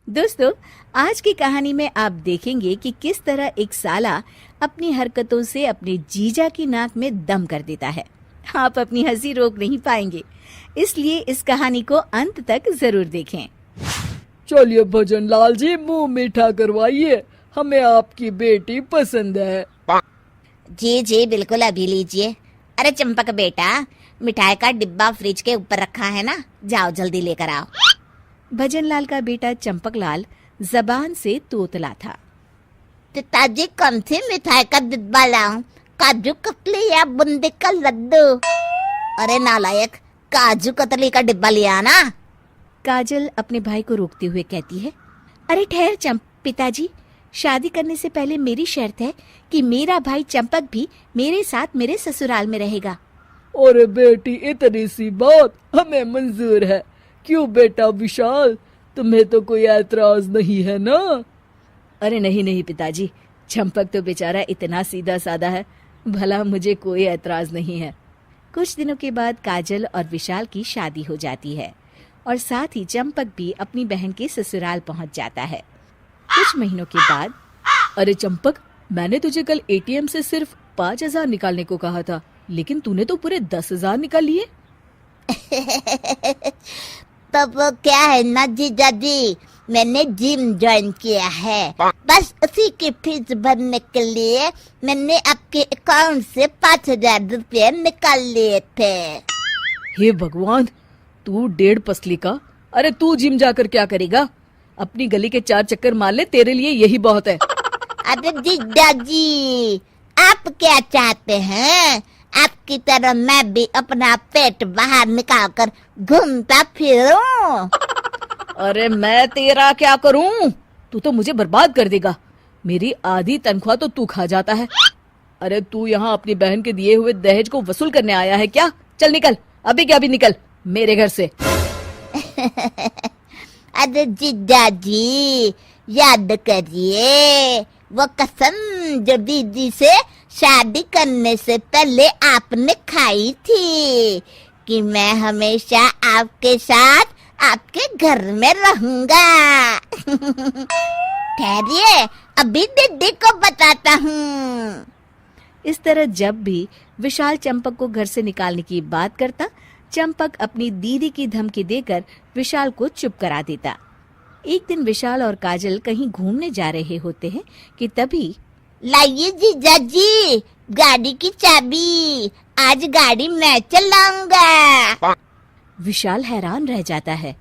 दोस्तों, आज की कहानी में आप देखेंगे कि किस तरह एक साला अपनी हरकतों से अपने जीजा की नाक में दम कर देता है। आप अपनी हंसी रोक नहीं पाएंगे, इसलिए इस कहानी को अंत तक जरूर देखें। चलिए भजन लाल जी, मुंह मीठा करवाइए, हमें आपकी बेटी पसंद है। जी जी बिल्कुल, अभी लीजिए। अरे चंपक बेटा, मिठाई का डिब्बा फ्रिज के ऊपर रखा है ना, जाओ जल्दी लेकर आओ। भजनलाल का बेटा चंपकलाल जबान से तोतला था। पिताजी कौन सी मिठाई का डिब्बा लाऊं? काजू कतली या बूंदी का लड्डू? अरे नालायक, काजू कतली का डिब्बा लिया ना। काजल अपने भाई को रोकते हुए कहती है, अरे ठहर पिताजी, शादी करने से पहले मेरी शर्त है कि मेरा भाई चंपक भी मेरे साथ मेरे ससुराल में रहेगा। अरे बेटी, इतनी सी बात हमें मंजूर है। क्यों बेटा विशाल, तुम्हें तो कोई ऐतराज नहीं है ना? अरे नहीं नहीं पिताजी, चंपक तो बेचारा इतना सीधा साधा है, भला मुझे कोई ऐतराज नहीं है। कुछ दिनों के बाद काजल और विशाल की शादी हो जाती है और साथ ही चंपक भी अपनी बहन के ससुराल पहुंच जाता है। कुछ महीनों के बाद, अरे चंपक, मैंने तुझे कल एटीएम से सिर्फ 5,000 निकालने को कहा था, लेकिन तूने तो पूरे 10,000 निकाल लिए। तब वो क्या है ना जीजा जी, मैंने जिम ज्वाइन किया है, बस उसी की फीस भरने के लिए मैंने आपके अकाउंट से 5,000 रुपये निकाल लिए थे। हे भगवान, तू 1.5 पसली का। अरे तू जिम जाकर क्या करेगा? अपनी गली के 4 चक्कर मार ले, तेरे लिए यही बहुत है। अरे जीजा जी, आप क्या चाहते हैं? आपकी तरह मैं भी अपना पेट बाहर निकाल कर घूमता फिरूं? अरे मैं तेरा क्या करूं? तू तो मुझे बर्बाद कर देगा। मेरी आधी तनख्वाह तो तू खा जाता है। अरे तू यहाँ अपनी बहन के दिए हुए दहेज को वसूल करने आया है क्या? चल निकल, अभी क्या अभी निकल मेरे घर से। अरे जीजा जी, याद करिए वो कसम जो दीदी से शादी करने से पहले आपने खाई थी कि मैं हमेशा आपके साथ आपके घर में रहूंगा। ठहरिए, अभी दीदी को बताता हूँ। इस तरह जब भी विशाल चंपक को घर से निकालने की बात करता, चंपक अपनी दीदी की धमकी देकर विशाल को चुप करा देता। एक दिन विशाल और काजल कहीं घूमने जा रहे होते हैं कि तभी, लाइए जीजा जी गाड़ी की चाबी, आज गाड़ी मैं चलाऊंगा। विशाल हैरान रह जाता है।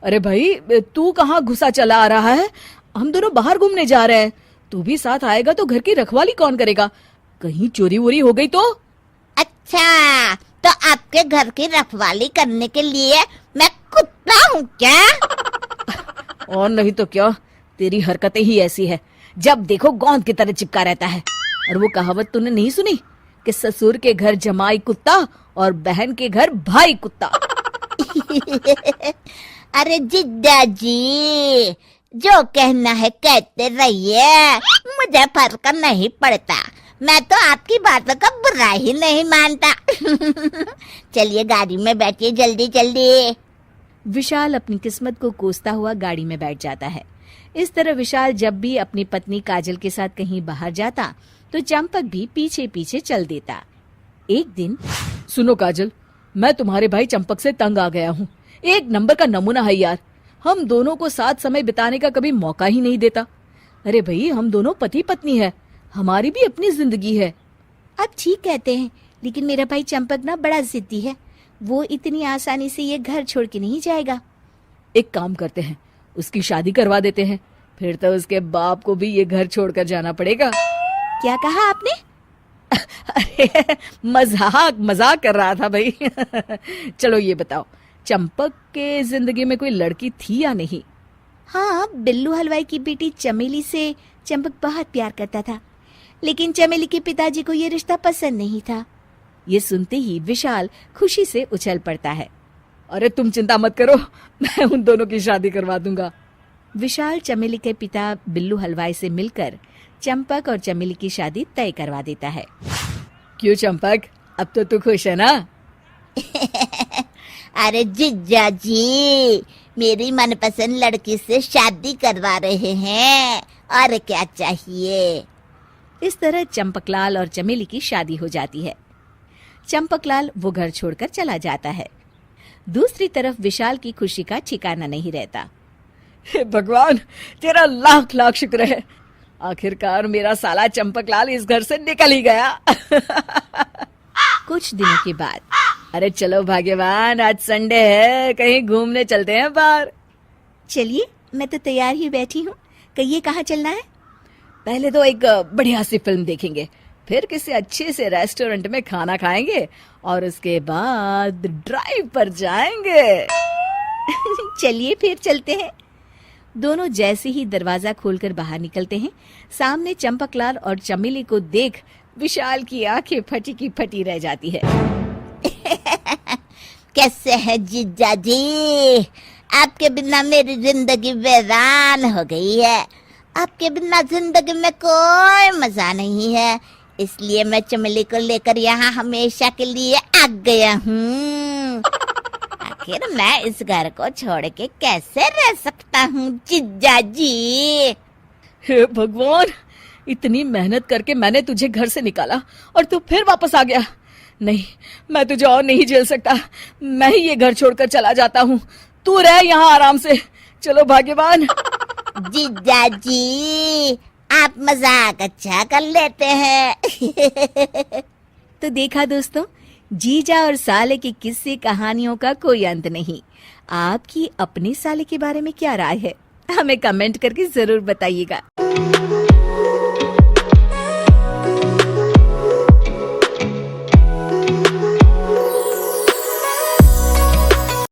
अरे भाई, तू कहाँ घुसा चला आ रहा है? हम दोनों बाहर घूमने जा रहे हैं, तू भी साथ आएगा तो घर की रखवाली कौन करेगा? कहीं चोरी वोरी हो गई तो? अच्छा, तो आपके घर की रखवाली करने के लिए मैं कुत्ता हूँ क्या? और नहीं तो क्या, तेरी हरकतें ही ऐसी है, जब देखो गोंद की तरह चिपका रहता है। और वो कहावत तूने नहीं सुनी कि ससुर के घर जमाई कुत्ता और बहन के घर भाई कुत्ता? अरे जीजा जी, जो कहना है कहते रहिए, मुझे फर्क नहीं पड़ता। मैं तो आपकी बातों का बुरा ही नहीं मानता। चलिए गाड़ी में बैठिए जल्दी जल्दी। विशाल अपनी किस्मत को कोसता हुआ गाड़ी में बैठ जाता है। इस तरह विशाल जब भी अपनी पत्नी काजल के साथ कहीं बाहर जाता तो चंपक भी पीछे पीछे चल देता। एक दिन, सुनो काजल, मैं तुम्हारे भाई चंपक से तंग आ गया हूँ। एक नंबर का नमूना है यार, हम दोनों को साथ समय बिताने का कभी मौका ही नहीं देता। अरे भाई, हम दोनों पति पत्नी है, हमारी भी अपनी जिंदगी है। आप ठीक कहते हैं, लेकिन मेरा भाई चंपक ना बड़ा जिद्दी है, वो इतनी आसानी से ये घर छोड़ के नहीं जाएगा। एक काम करते हैं, उसकी शादी करवा देते हैं, फिर तो उसके बाप को भी ये घर छोड़कर जाना पड़ेगा। क्या कहा आपने? अरे मजाक कर रहा था भाई। चलो ये बताओ, चंपक के जिंदगी में कोई लड़की थी या नहीं? हाँ, बिल्लू हलवाई की बेटी चमेली से चंपक बहुत प्यार करता था, लेकिन चमेली के पिताजी को ये रिश्ता पसंद नहीं था। ये सुनते ही विशाल खुशी से उछल पड़ता है। अरे तुम चिंता मत करो, मैं उन दोनों की शादी करवा दूंगा। विशाल चमेली के पिता बिल्लू हलवाई से मिलकर चंपक और चमेली की शादी तय करवा देता है। क्यों चंपक, अब तो तू खुश है ना? अरे जीजा जी, मेरी मनपसंद लड़की से शादी करवा रहे हैं, और क्या चाहिए। इस तरह चंपकलाल और चमेली की शादी हो जाती है। चंपकलाल वो घर छोड़कर चला जाता है। दूसरी तरफ विशाल की खुशी का ठिकाना नहीं रहता। हे भगवान, तेरा लाख लाख शुक्र है, आखिरकार मेरा साला चंपकलाल इस घर से निकल ही गया। कुछ दिनों के बाद अरे चलो भाग्यवान, आज संडे है, कहीं घूमने चलते हैं बाहर। चलिए, मैं तो तैयार ही बैठी हूँ। कहिए कहाँ चलना है? पहले तो एक बढ़िया सी फिल्म देखेंगे, फिर किसी अच्छे से रेस्टोरेंट में खाना खाएंगे और उसके बाद ड्राइव पर जाएंगे। चलिए फिर चलते हैं। दोनों जैसे ही दरवाजा खोलकर बाहर निकलते हैं, सामने चंपकलाल और चमेली को देख विशाल की आंखें फटी की फटी रह जाती है। कैसे है जीजा जी? आपके बिना मेरी जिंदगी वीरान हो गई है। आपके बिना जिंदगी में कोई मजा नहीं है, इसलिए मैं चमेली को लेकर यहाँ हमेशा के लिए आ गया हूँ। आखिर मैं इस घर को छोड़ के कैसे रह सकता हूँ जीजा जी? हे भगवान, इतनी मेहनत करके मैंने तुझे घर से निकाला और तू फिर वापस आ गया। नहीं, मैं तुझे और नहीं झेल सकता। मैं ही ये घर छोड़कर चला जाता हूँ, तू रह यहाँ आराम से। चलो भाग्यवान। जीजा जी, आप मजाक अच्छा कर लेते हैं। तो देखा दोस्तों, जीजा और साले की किस्से कहानियों का कोई अंत नहीं। आपकी अपने साले के बारे में क्या राय है? हमें कमेंट करके जरूर बताइएगा।